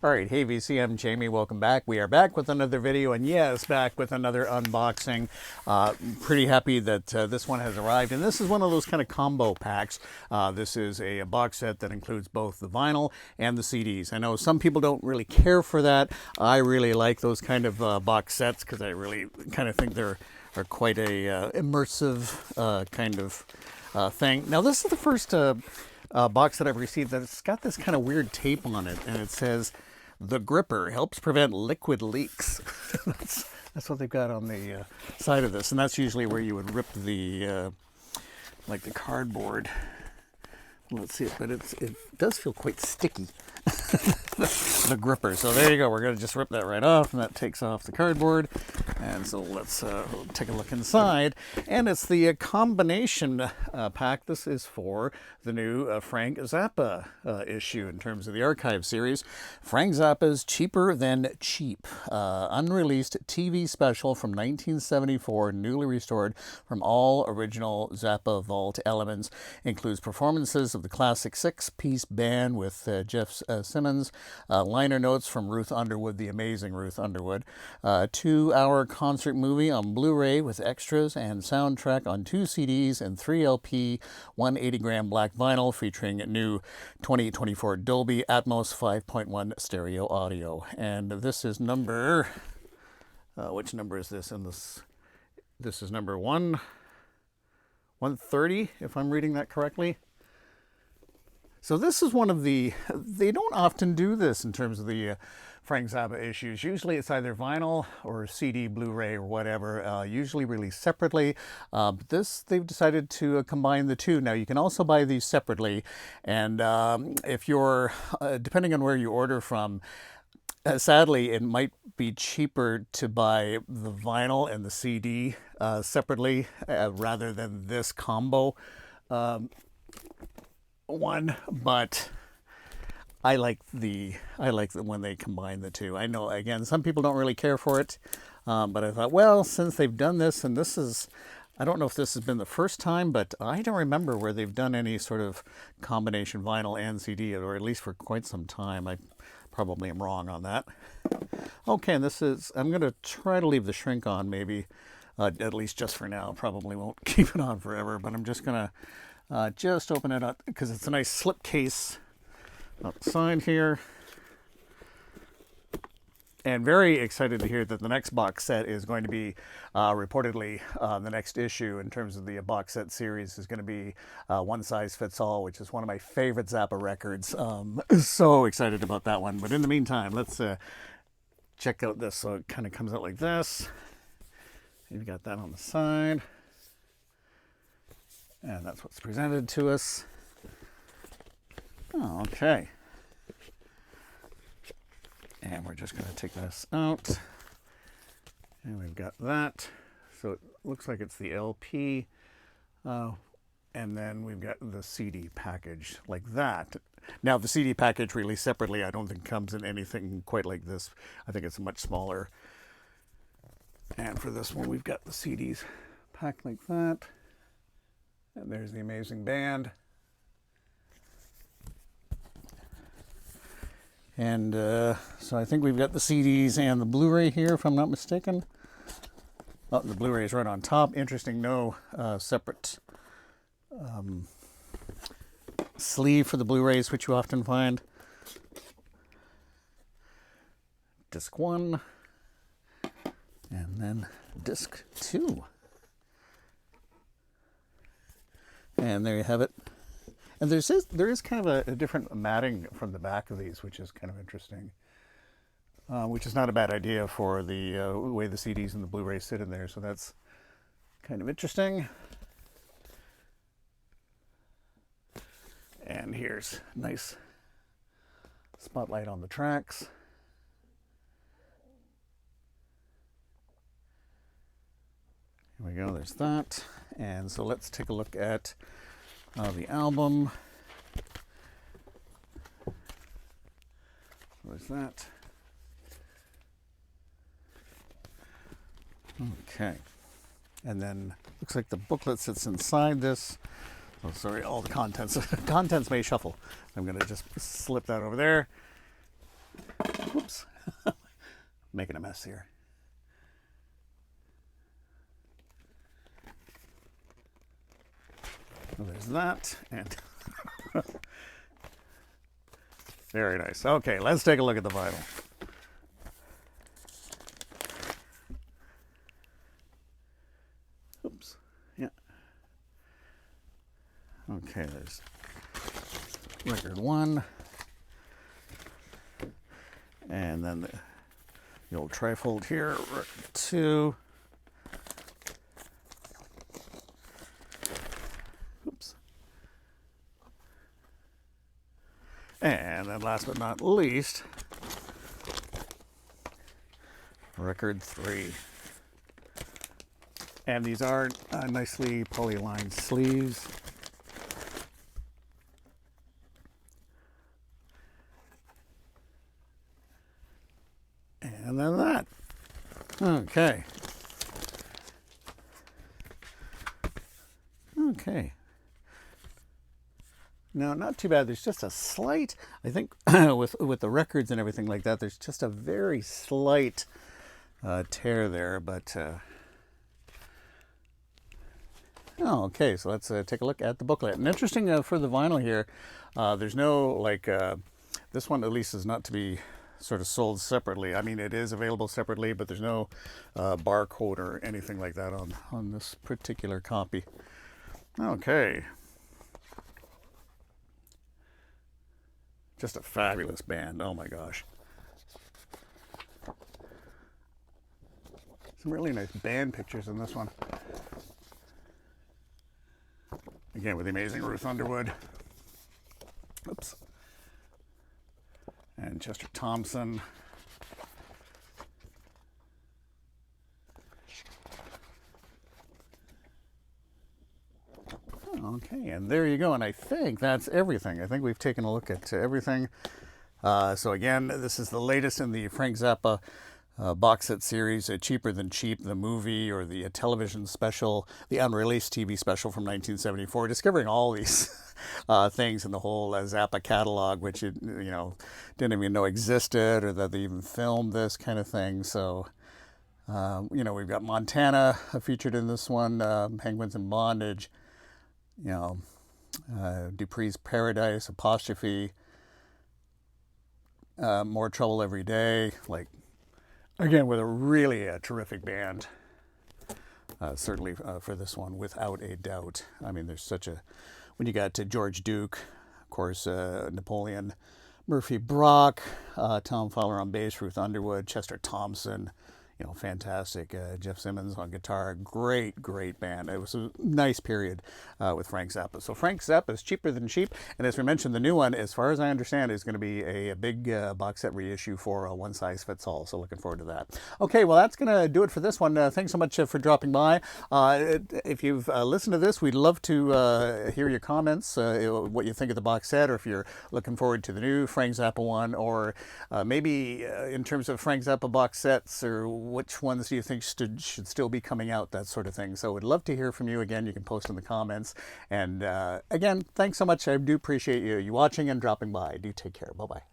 All right, hey VC, I'm Jamie. Welcome back. We are back with another video, and yes, back with another unboxing. Pretty happy that this one has arrived, and this is one of those kind of combo packs. This is a box set that includes both the vinyl and the CDs. I know some people don't really care for that. I really like those kind of box sets because I really kind of think they're quite a immersive kind of thing. Now, this is the first box that I've received that's got this kind of weird tape on it, and it says, "The gripper helps prevent liquid leaks." that's what they've got on the side of this, and that's usually where you would rip the like the cardboard. Let's see it, but it does feel quite sticky. The gripper. So there you go. We're going to just rip that right off, and that takes off the cardboard. And so let's take a look inside. And it's the combination pack. This is for the new Frank Zappa issue in terms of the archive series. Frank Zappa's Cheaper Than Cheep. Unreleased TV special from 1974, newly restored from all original Zappa Vault elements. Includes performances of the classic six-piece band with Jeff Simmons, liner notes from Ruth Underwood, the amazing Ruth Underwood, 2-hour concert movie on Blu-ray with extras and soundtrack on 2 CDs and 3 LP, 180-gram black vinyl featuring new 2024 Dolby Atmos 5.1 stereo audio. And this is number, which number is this? And this is number 130, if I'm reading that correctly. So this is one of the, they don't often do this in terms of the Frank Zappa issues. Usually it's either vinyl or CD, Blu-ray or whatever, usually released separately. But this, they've decided to combine the two. Now you can also buy these separately, and if you're, depending on where you order from, sadly, it might be cheaper to buy the vinyl and the CD separately rather than this combo one, but I like when they combine the two. I know, again, some people don't really care for it, but I thought, well, since they've done this, and this is, I don't know if this has been the first time, but I don't remember where they've done any sort of combination vinyl and CD, or at least for quite some time. I probably am wrong on that. Okay, and this is, I'm going to try to leave the shrink on, maybe, at least just for now. Probably won't keep it on forever, but I'm just going to just open it up because it's a nice slip case outside here. And very excited to hear that the next box set is going to be reportedly the next issue in terms of the box set series is going to be One Size Fits All, which is one of my favorite Zappa records. So excited about that one. But in the meantime, let's check out this. So it kind of comes out like this. You've got that on the side. And that's what's presented to us. Oh, okay. And we're just going to take this out. And we've got that. So it looks like it's the LP. And then we've got the CD package like that. Now, the CD package released separately, I don't think comes in anything quite like this. I think it's much smaller. And for this one, we've got the CDs packed like that. And there's the amazing band. And so I think we've got the CDs and the Blu-ray here, if I'm not mistaken. Oh, the Blu-ray is right on top. Interesting, no separate sleeve for the Blu-rays, which you often find. Disc 1. And then disc 2. And there you have it. And there is kind of a different matting from the back of these, which is kind of interesting. Which is not a bad idea for the way the CDs and the Blu-rays sit in there. So that's kind of interesting. And here's a nice spotlight on the tracks. Here we go, there's that. And so let's take a look at the album. There's that. Okay. And then looks like the booklet sits inside this. Oh, sorry, all the contents may shuffle. I'm going to just slip that over there. Whoops. Making a mess here. Well, there's that, and very nice. Okay, let's take a look at the vinyl. Oops. Yeah. Okay, there's record 1, and then the old trifold here, record 2. Oops. And then last but not least, record 3. And these are nicely polylined sleeves. And then that. Okay. Okay. No, not too bad. There's just a slight, I think, with the records and everything like that, there's just a very slight tear there, but oh, okay, so let's take a look at the booklet. And interesting for the vinyl here, there's no, like, this one at least is not to be sort of sold separately. I mean, it is available separately, but there's no barcode or anything like that on this particular copy. Okay. Just a fabulous band. Oh my gosh. Some really nice band pictures in this one. Again, with the amazing Ruth Underwood. Oops. And Chester Thompson. Okay, and there you go. And I think that's everything. I think we've taken a look at everything. So again, this is the latest in the Frank Zappa box set series, Cheaper Than Cheap, the movie, or the television special, the unreleased TV special from 1974, discovering all these things in the whole Zappa catalog, which you know, didn't even know existed, or that they even filmed this kind of thing. So you know, we've got Montana featured in this one, Penguins in Bondage, you know, Dupree's Paradise, Apostrophe, More Trouble Every Day, like, again, with a really terrific band, certainly for this one, without a doubt. I mean, there's such a, when you got to George Duke, of course, Napoleon, Murphy Brock, Tom Fowler on bass, Ruth Underwood, Chester Thompson, you know, fantastic. Jeff Simmons on guitar. Great, great band. It was a nice period with Frank Zappa. So Frank Zappa is Cheaper Than Cheap. And as we mentioned, the new one, as far as I understand, is going to be a big box set reissue for a one size fits all. So looking forward to that. Okay, well, that's going to do it for this one. Thanks so much for dropping by. If you've listened to this, we'd love to hear your comments, what you think of the box set, or if you're looking forward to the new Frank Zappa one, or maybe in terms of Frank Zappa box sets, or which ones do you think should still be coming out, that sort of thing. So we'd love to hear from you. Again, you can post in the comments. And again, thanks so much. I do appreciate you watching and dropping by. Do take care. Bye-bye.